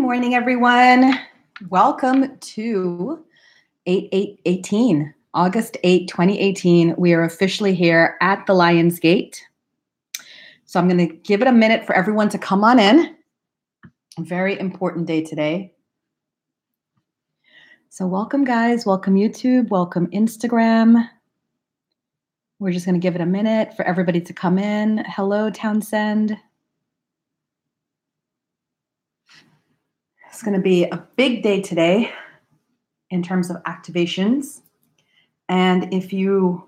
morning, everyone. Welcome to 8/8/18, August 8, 2018. We are officially here at the Lion's Gate. So I'm going to give it a minute for everyone to come on in. A very important day today. So welcome, guys. Welcome, YouTube. Welcome, Instagram. We're just going to give it a minute for everybody to come in. Hello, Townsend. It's going to be a big day today in terms of activations. And if you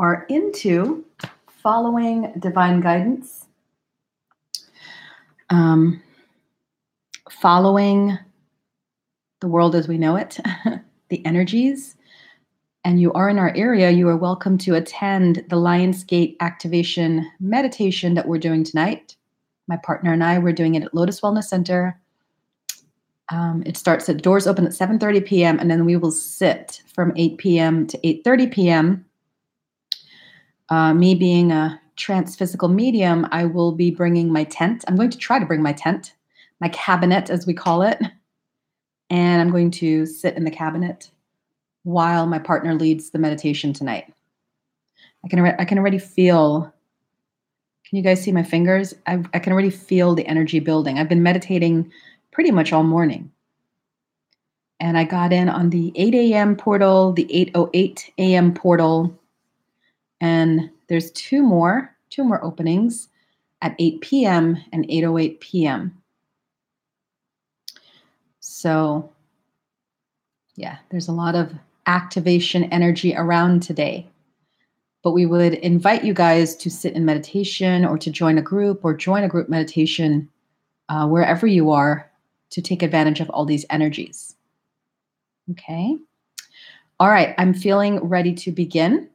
are into following divine guidance, following the world as we know it, the energies, and you are in our area, you are welcome to attend the Lion's Gate activation meditation that we're doing tonight. My partner and I, we're doing it at Lotus Wellness Center. It starts at doors open at 7:30 p.m. and then we will sit from 8 p.m. to 8:30 p.m. Me being a trans-physical medium, I will be bringing my tent. I'm going to try to bring my tent, my cabinet as we call it, and I'm going to sit in the cabinet while my partner leads the meditation tonight. I can already feel. Can you guys see my fingers? I can already feel the energy building. I've been meditating pretty much all morning. And I got in on the 8 a.m. portal, the 8:08 a.m. portal, and there's two more openings at 8 p.m. and 8:08 p.m. So, yeah, there's a lot of activation energy around today. But we would invite you guys to sit in meditation or to join a group meditation wherever you are to take advantage of all these energies. Okay. All right. I'm feeling ready to begin.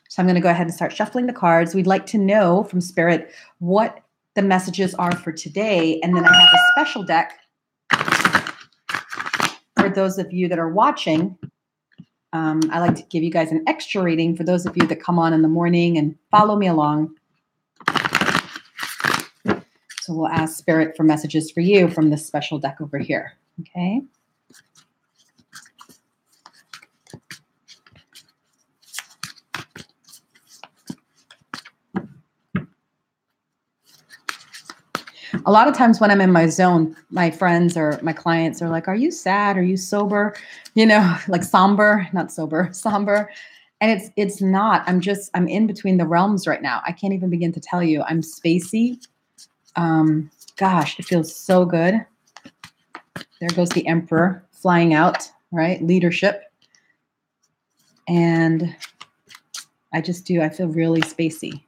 So I'm going to go ahead and start shuffling the cards. We'd like to know from Spirit what the messages are for today. And then I have a special deck for those of you that are watching. I like to give you guys an extra reading for those of you that come on in the morning and follow me along. So we'll ask Spirit for messages for you from this special deck over here. Okay. A lot of times when I'm in my zone, my friends or my clients are like, "Are you sad? Are you sober?" You know, like somber, not sober, somber. And it's not. I'm in between the realms right now. I can't even begin to tell you. I'm spacey. Gosh, it feels so good. There goes the Emperor flying out, right? Leadership. And I feel really spacey.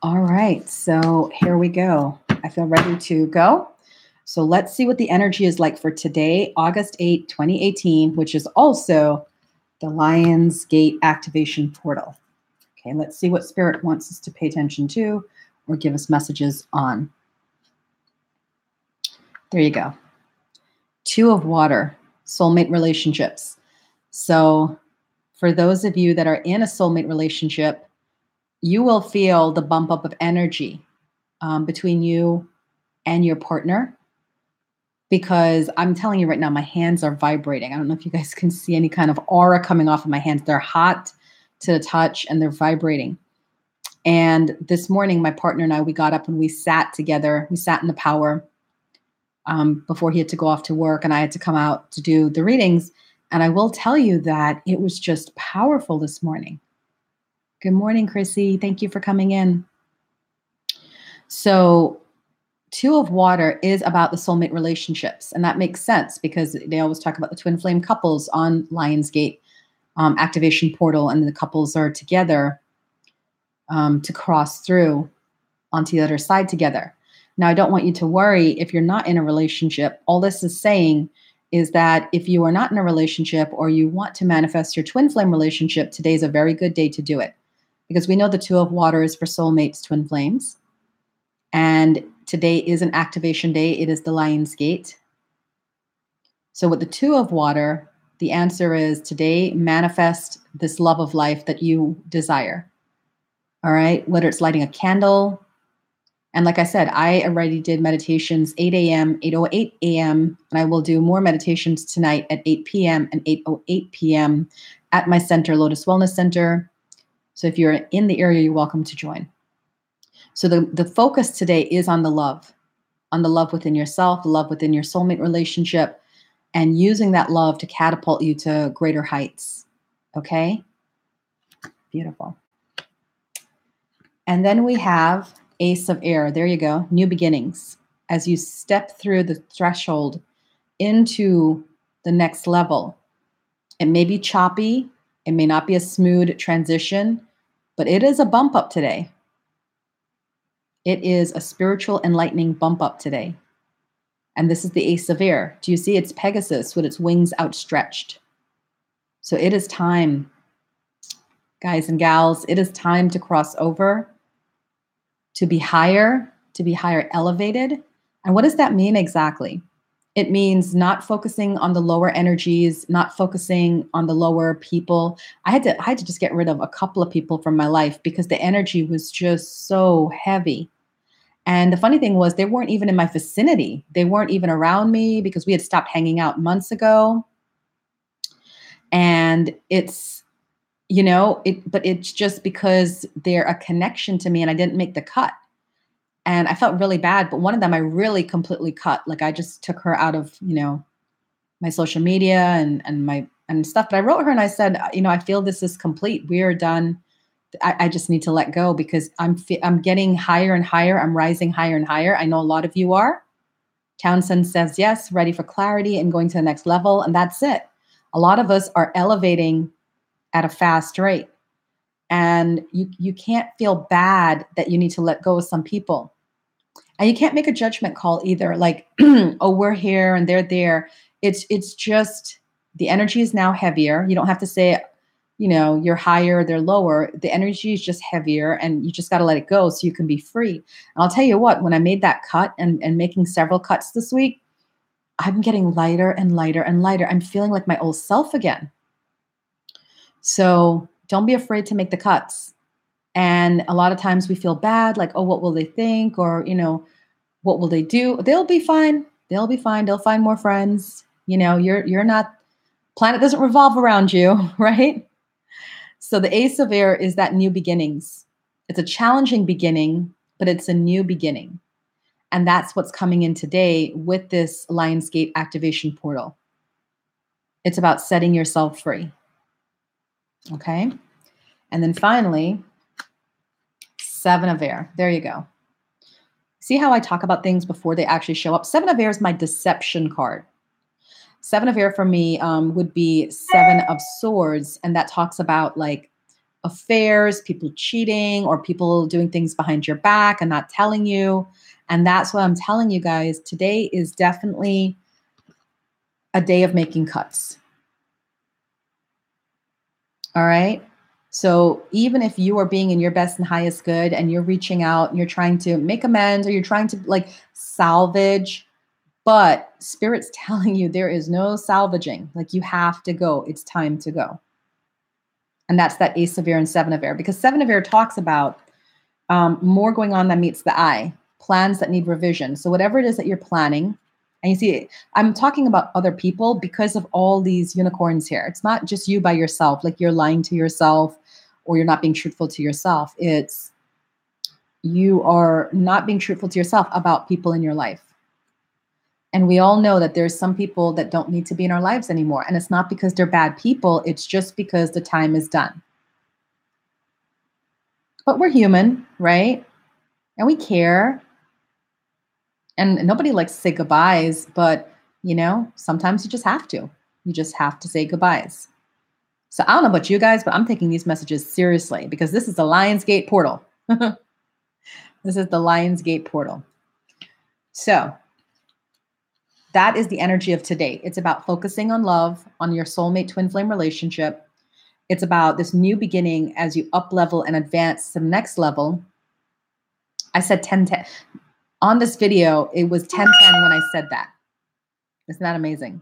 All right, so here we go. I feel ready to go. So let's see what the energy is like for today, August 8, 2018, which is also the Lion's Gate activation portal. Okay, let's see what Spirit wants us to pay attention to or give us messages on. There you go. Two of Water, soulmate relationships. So for those of you that are in a soulmate relationship, you will feel the bump up of energy between you and your partner, because I'm telling you right now, my hands are vibrating. I don't know if you guys can see any kind of aura coming off of my hands. They're hot to the touch and they're vibrating. And this morning, my partner and I, we got up and we sat together. We sat in the power before he had to go off to work and I had to come out to do the readings. And I will tell you that it was just powerful this morning. Good morning, Chrissy. Thank you for coming in. So Two of Water is about the soulmate relationships. And that makes sense because they always talk about the twin flame couples on Lion's Gate activation portal. And the couples are together to cross through onto the other side together. Now, I don't want you to worry if you're not in a relationship. All this is saying is that if you are not in a relationship or you want to manifest your twin flame relationship, today is a very good day to do it. Because we know the Two of Water is for soulmates, twin flames. And today is an activation day. It is the Lion's Gate. So with the Two of Water, the answer is today, manifest this love of life that you desire. All right. Whether it's lighting a candle. And like I said, I already did meditations 8 a.m., 8:08 a.m., and I will do more meditations tonight at 8 p.m. and 8:08 p.m. at my center, Lotus Wellness Center. So if you're in the area, you're welcome to join. So the focus today is on the love within yourself, the love within your soulmate relationship, and using that love to catapult you to greater heights. Okay? Beautiful. And then we have Ace of Air. There you go. New beginnings. As you step through the threshold into the next level, it may be choppy. It may not be a smooth transition, but it is a bump up today. It is a spiritual enlightening bump up today. And this is the Ace of Air. Do you see it's Pegasus with its wings outstretched? So it is time, guys and gals, it is time to cross over, to be higher elevated. And what does that mean exactly? It means not focusing on the lower energies, not focusing on the lower people. I had to just get rid of a couple of people from my life because the energy was just so heavy. And the funny thing was they weren't even in my vicinity. They weren't even around me because we had stopped hanging out months ago. And it's, but it's just because they're a connection to me and I didn't make the cut. And I felt really bad, but one of them I really completely cut. Like I just took her out of, my social media and stuff. But I wrote her and I said, I feel this is complete. We are done. I just need to let go because I'm getting higher and higher. I'm rising higher and higher. I know a lot of you are. Townsend says yes, ready for clarity and going to the next level. And that's it. A lot of us are elevating at a fast rate. And you can't feel bad that you need to let go of some people. And you can't make a judgment call either. Like, oh, we're here and they're there. It's just the energy is now heavier. You don't have to say, you're higher, they're lower. The energy is just heavier and you just got to let it go so you can be free. And I'll tell you what, when I made that cut and making several cuts this week, I'm getting lighter and lighter and lighter. I'm feeling like my old self again. So don't be afraid to make the cuts. And a lot of times we feel bad, like, oh, what will they think? Or, what will they do? They'll be fine. They'll be fine. They'll find more friends. You're not, planet doesn't revolve around you, right? So the Ace of Air is that new beginnings. It's a challenging beginning, but it's a new beginning. And that's what's coming in today with this Lionsgate activation portal. It's about setting yourself free. Okay. And then finally, Seven of Air. There you go. See how I talk about things before they actually show up? Seven of Air is my deception card. Seven of Air for me would be Seven of Swords. And that talks about like affairs, people cheating, or people doing things behind your back and not telling you. And that's what I'm telling you guys. Today is definitely a day of making cuts. All right. So even if you are being in your best and highest good and you're reaching out and you're trying to make amends or you're trying to like salvage, but Spirit's telling you there is no salvaging. Like you have to go. It's time to go. And that's that Ace of Air and Seven of Air, because Seven of Air talks about more going on than meets the eye, plans that need revision. So whatever it is that you're planning, and you see, I'm talking about other people because of all these unicorns here. It's not just you by yourself, like you're lying to yourself or you're not being truthful to yourself. It's you are not being truthful to yourself about people in your life. And we all know that there's some people that don't need to be in our lives anymore. And it's not because they're bad people. It's just because the time is done. But we're human, right? And we care. And nobody likes to say goodbyes, but sometimes you just have to. You just have to say goodbyes. So I don't know about you guys, but I'm taking these messages seriously because this is the Lionsgate portal. This is the Lionsgate portal. So That is the energy of today. It's about focusing on love, on your soulmate twin flame relationship. It's about this new beginning as you up level and advance to the next level. I said 10-10. On this video, it was 10-10 when I said that. Isn't that amazing?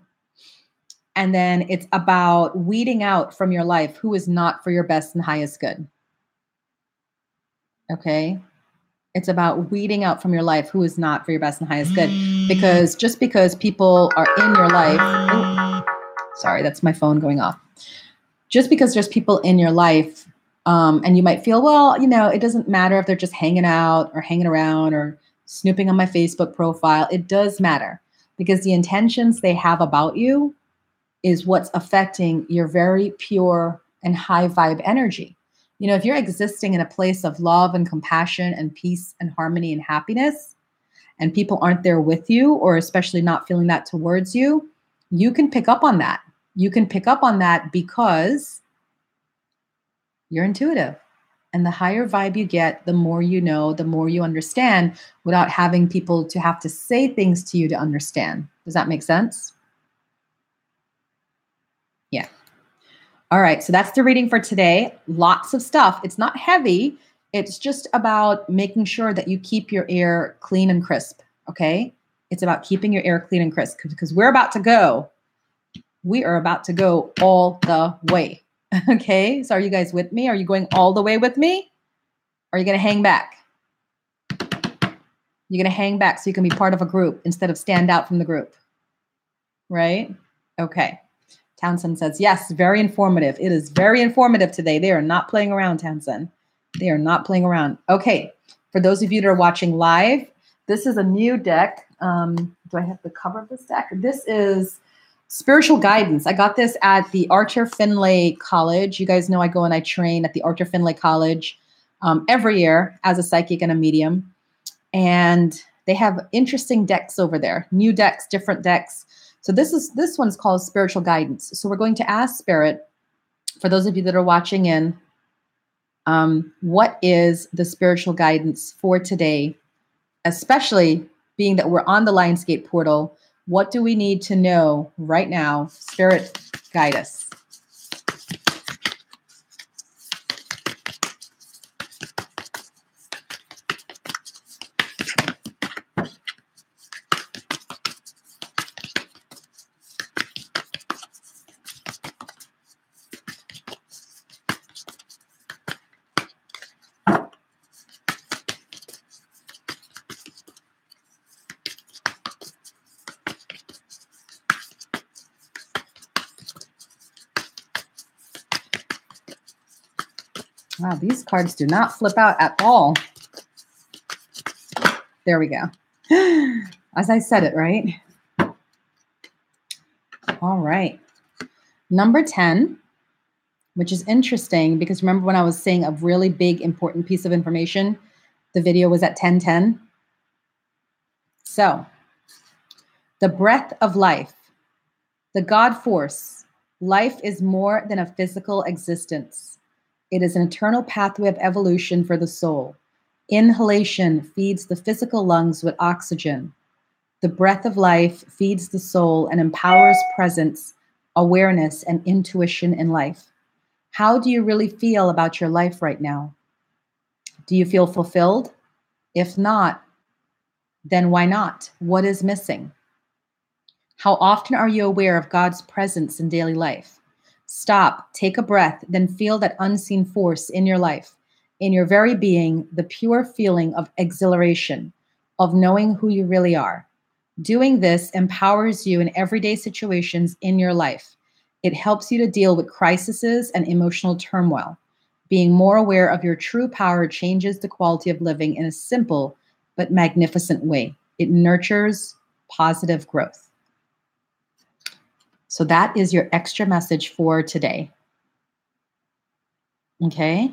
And then it's about weeding out from your life who is not for your best and highest good. Okay? It's about weeding out from your life who is not for your best and highest good. Because just because people are in your life, sorry, that's my phone going off. Just because there's people in your life, and you might feel, well, it doesn't matter if they're just hanging out or hanging around or snooping on my Facebook profile. It does matter, because the intentions they have about you is what's affecting your very pure and high vibe energy. If you're existing in a place of love and compassion and peace and harmony and happiness, and people aren't there with you, or especially not feeling that towards you, you can pick up on that. You can pick up on that because you're intuitive. And the higher vibe you get, the more you know, the more you understand, without having people to have to say things to you to understand. Does that make sense? Yeah. All right. So that's the reading for today. Lots of stuff. It's not heavy. It's just about making sure that you keep your air clean and crisp. Okay. It's about keeping your air clean and crisp, because we're about to go. We are about to go all the way. Okay. So are you guys with me? Are you going all the way with me? Or are you going to hang back? You're going to hang back so you can be part of a group instead of stand out from the group. Right? Okay. Townsend says, yes, very informative. It is very informative today. They are not playing around, Townsend. They are not playing around. Okay. For those of you that are watching live, this is a new deck. Do I have the cover of this deck? This is Spiritual Guidance. I got this at the Archer Finlay College. You guys know I go and I train at the Archer Finlay College every year as a psychic and a medium. And they have interesting decks over there, new decks, different decks. So this one's called Spiritual Guidance. So we're going to ask Spirit, for those of you that are watching in, what is the spiritual guidance for today, especially being that we're on the Lionsgate portal? What do we need to know right now? Spirit, guide us. Wow, these cards do not flip out at all. There we go. As I said it, right? All right. Number 10, which is interesting because remember when I was saying a really big, important piece of information, the video was at 10:10. So, the breath of life, the God force. Life is more than a physical existence. It is an eternal pathway of evolution for the soul. Inhalation feeds the physical lungs with oxygen. The breath of life feeds the soul and empowers presence, awareness, and intuition in life. How do you really feel about your life right now? Do you feel fulfilled? If not, then why not? What is missing? How often are you aware of God's presence in daily life? Stop, take a breath, then feel that unseen force in your life, in your very being, the pure feeling of exhilaration, of knowing who you really are. Doing this empowers you in everyday situations in your life. It helps you to deal with crises and emotional turmoil. Being more aware of your true power changes the quality of living in a simple but magnificent way. It nurtures positive growth. So that is your extra message for today. Okay?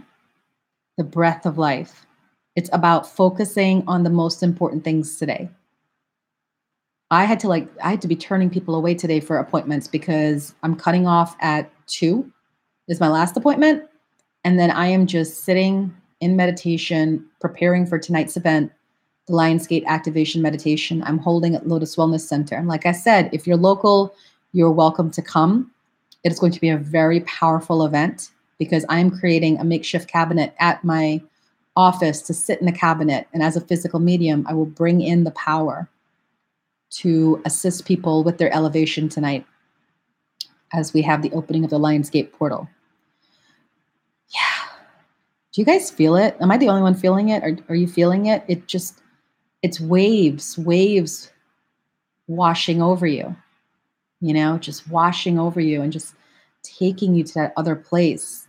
The breath of life. It's about focusing on the most important things today. I had to be turning people away today for appointments because I'm cutting off at 2 is my last appointment. And then I am just sitting in meditation, preparing for tonight's event, the Lionsgate activation meditation I'm holding at Lotus Wellness Center. And like I said, if you're local, you're welcome to come. It's going to be a very powerful event because I'm creating a makeshift cabinet at my office to sit in the cabinet. And as a physical medium, I will bring in the power to assist people with their elevation tonight as we have the opening of the Lionsgate portal. Yeah. Do you guys feel it? Am I the only one feeling it? Are you feeling it? It's waves washing over you, just washing over you and just taking you to that other place.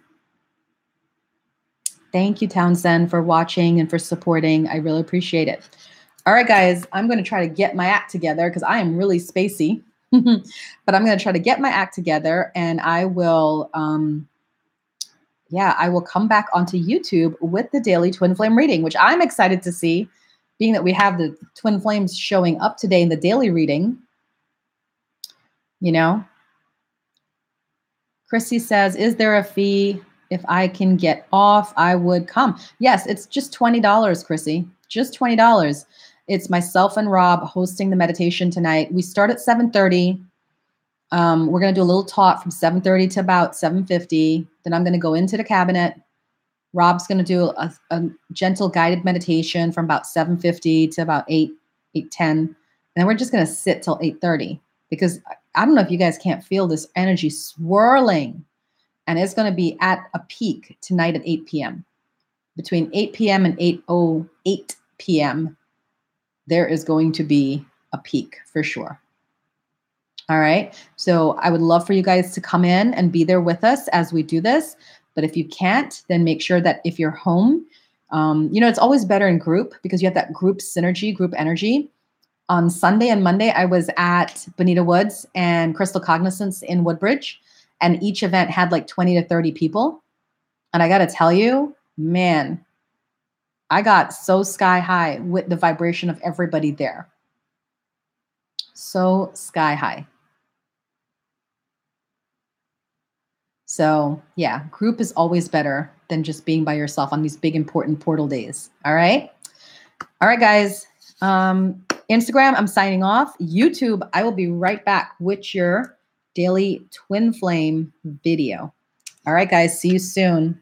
Thank you, Townsend, for watching and for supporting. I really appreciate it. All right, guys, I'm going to try to get my act together because I am really spacey. But I'm going to try to get my act together, and I will, I will come back onto YouTube with the daily twin flame reading, which I'm excited to see, being that we have the twin flames showing up today in the daily reading. Chrissy says, is there a fee? If I can get off, I would come. Yes, it's just $20, Chrissy. Just $20. It's myself and Rob hosting the meditation tonight. We start at 7:30. We're going to do a little talk from 7:30 to about 7:50. Then I'm going to go into the cabinet. Rob's going to do a gentle guided meditation from about 7:50 to about 8:10. And then we're just going to sit till 8:30 because I don't know if you guys can't feel this energy swirling. And it's going to be at a peak tonight at 8 p.m. Between 8 p.m. and 8:08 p.m., there is going to be a peak for sure. All right. So I would love for you guys to come in and be there with us as we do this. But if you can't, then make sure that if you're home, it's always better in group because you have that group synergy, group energy. On Sunday and Monday, I was at Bonita Woods and Crystal Cognizance in Woodbridge, and each event had like 20 to 30 people. And I got to tell you, man, I got so sky high with the vibration of everybody there. So sky high. So yeah, group is always better than just being by yourself on these big, important portal days. All right. All right, guys. Instagram, I'm signing off. YouTube, I will be right back with your daily twin flame video. All right, guys. See you soon.